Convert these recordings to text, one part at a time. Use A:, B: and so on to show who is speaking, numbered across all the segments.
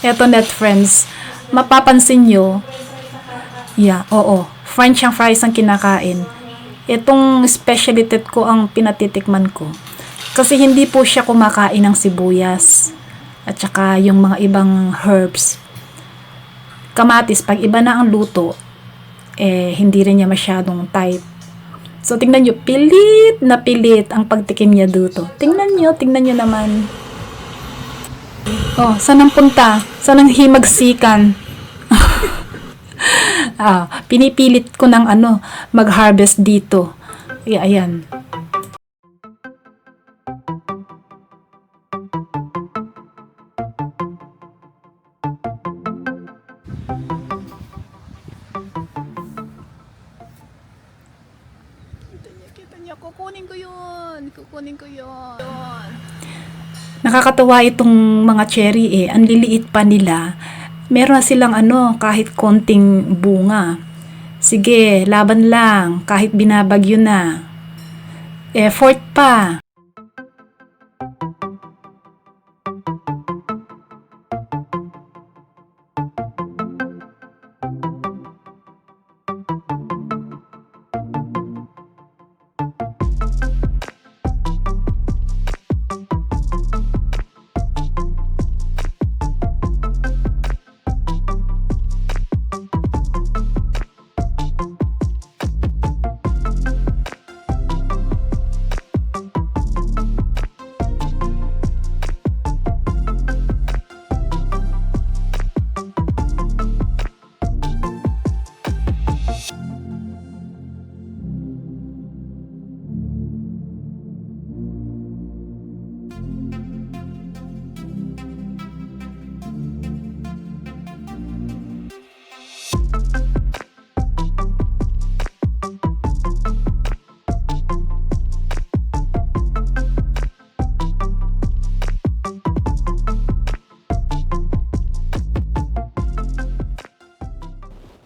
A: Eto net friends, mapapansin nyo, oo, French ang fries ang kinakain. Itong specialty ko ang pinatitikman ko. Kasi hindi po siya kumakain ng sibuyas at saka yung mga ibang herbs. Kamatis, pag iba na ang luto, hindi rin niya masyadong type. So, tingnan nyo, pilit na pilit ang pagtikim niya dito. Tingnan nyo naman. Oh, saan ang punta? Saan ang himagsikan? Pinipilit ko ng mag-harvest dito. Ayan. Kita niya, kukunin ko yun. Nakakatawa itong mga cherry ang liliit pa nila. Meron na silang kahit konting bunga. Sige, laban lang, kahit binabagyo na. Effort pa.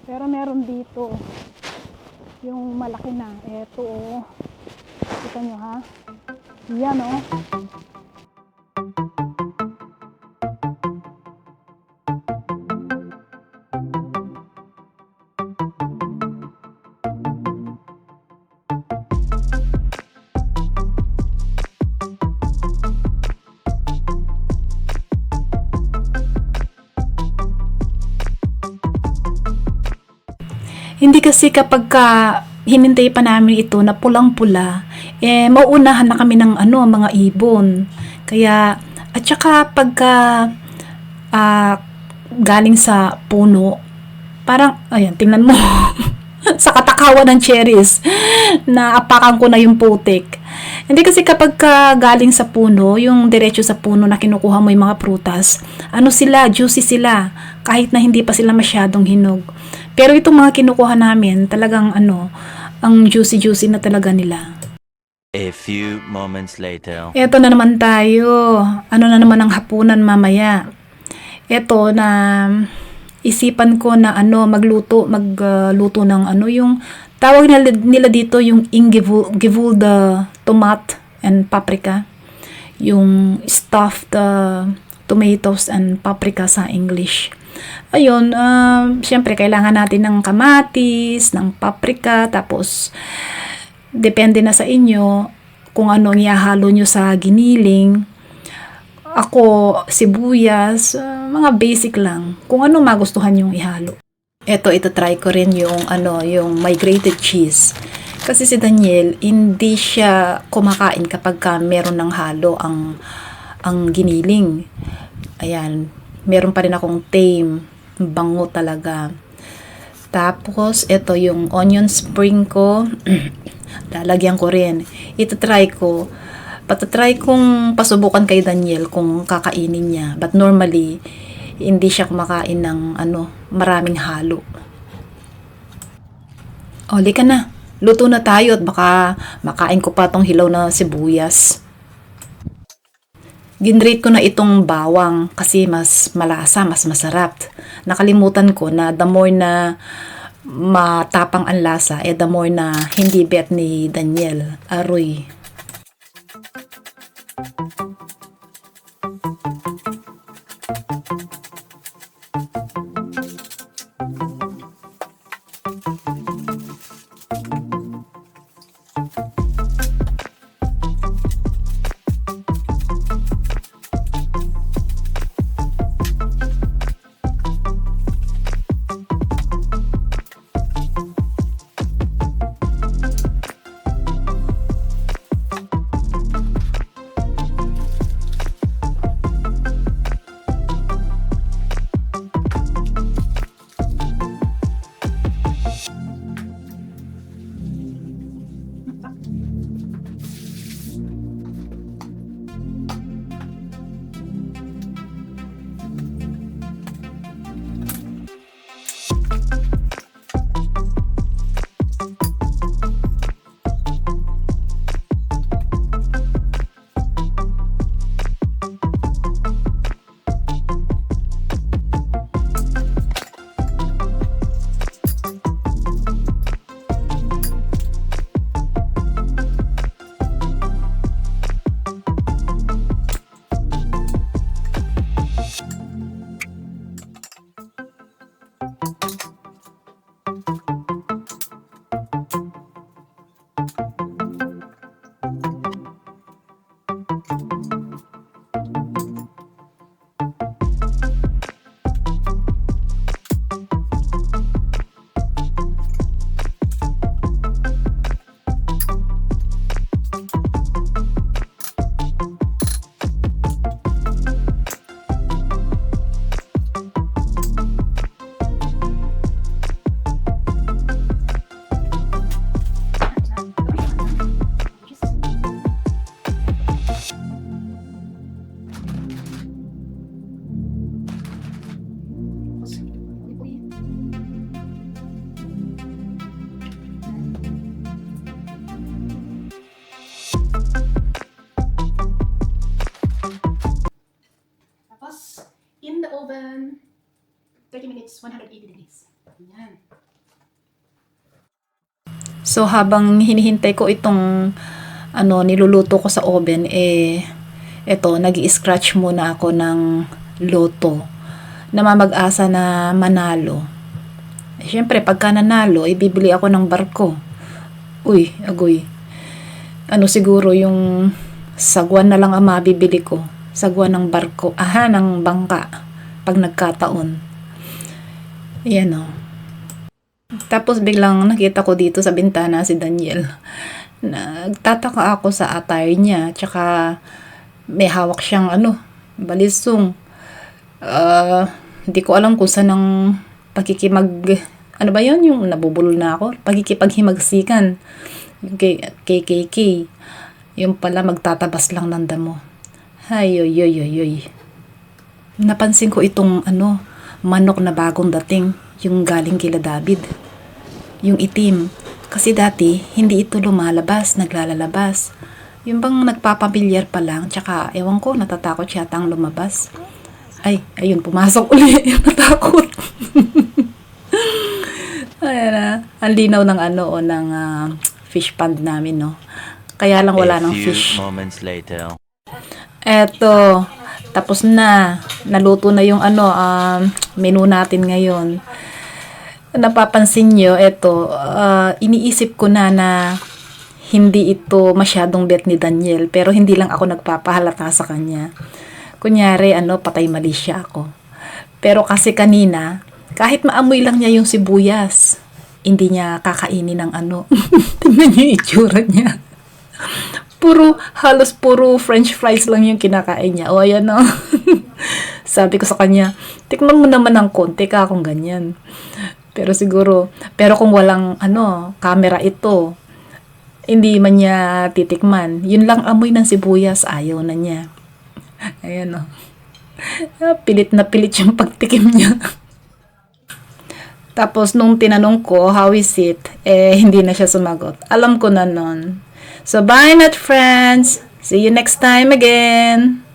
A: Pero meron dito yung malaki na. Eto kita nyo ha. Yan Hindi kasi kapag hinintay pa namin ito na pulang-pula, mauunahan na kami ng mga ibon. Kaya, at saka pagka galing sa puno, parang, ayan, tingnan mo, sa katakawan ng cherries, naapakan ko na yung putik. Hindi kasi kapag galing sa puno, yung diretso sa puno na kinukuha mo yung mga prutas, juicy sila, kahit na hindi pa sila masyadong hinog. Pero itong mga kinukuha namin, talagang ang juicy na talaga nila.
B: A few moments later.
A: Eto na naman tayo. Ano na naman ang hapunan mamaya? Eto na isipan ko na magluto ng yung tawag nila dito yung ingevulde tomato and paprika. Yung stuffed tomatoes and paprika sa English. Ayun, syempre kailangan natin ng kamatis, ng paprika, tapos depende na sa inyo kung ano ang ihahalo nyo sa giniling. Ako, sibuyas, mga basic lang. Kung ano magustuhan yung ihalo. Ito try ko rin yung may grated cheese. Kasi si Daniel, hindi siya kumakain kapag meron ng halo ang giniling. Ayan, meron pa rin akong tame, bango talaga. Tapos, ito yung onion spring ko. Lalagyan ko rin. Patatry kong pasubukan kay Daniel kung kakainin niya. But normally, hindi siya kumakain ng maraming halo. Oli ka na. Luto na tayo at baka makain ko pa tong hilaw na sibuyas. Ginrate ko na itong bawang kasi mas malasa, mas masarap. Nakalimutan ko na the more na matapang ang lasa, the more na hindi bet ni Daniel. Aroy. in the oven. 30 minutes, 180 degrees. Yan. So, habang hinihintay ko itong niluluto ko sa oven, eto, nag-i-scratch muna ako ng loto na mamag-asa na manalo. Siyempre, pagka nanalo, bibili ako ng barko. Uy, agoy. Siguro yung sagwan na lang ang mabibili ko. Sagwan ng barko. Ng bangka. Pag nagkataon. Ayan o. Tapos biglang nakita ko dito sa bintana si Daniel. Nagtataka ako sa attire niya. Tsaka may hawak siyang balisong. Hindi ko alam kung saan ang ano ba yun? Yung nabubulol na ako. Pagkikipaghimaksikan. Yung KKK. Yung pala magtatabas lang ng damo. Ay, oy, oy, oy, oy. Napansin ko itong manok na bagong dating. Yung galing kila David. Yung itim. Kasi dati, hindi ito lumalabas, naglalalabas. Yung bang nagpapamilyar pa lang, tsaka ewan ko, natatakot yata ang lumabas. Ay, ayun, pumasok uli. Natakot. Ayan na. Ang linaw ng ng fish pond namin, no? Kaya lang wala ng fish.
B: A few moments later.
A: Eto, tapos na. Naluto na yung menu natin ngayon. Napapansin nyo, eto, iniisip ko na hindi ito masyadong bet ni Daniel, pero hindi lang ako nagpapahalata sa kanya. Kunyari, patay mali siya ako. Pero kasi kanina, kahit maamoy lang niya yung sibuyas, hindi niya kakainin ng Tingnan niyo yung itsura niya. Halos puro french fries lang yung kinakain niya. O, ayan o. Sabi ko sa kanya, tikman mo naman ng konti ka kung ganyan. Pero kung walang camera ito, hindi man niya titikman. Yun lang amoy ng sibuyas, ayaw na niya. Ayan o. Pilit na pilit yung pagtikim niya. Tapos nung tinanong ko, how is it? Hindi na siya sumagot. Alam ko na nun. So, bye not friends. See you next time again.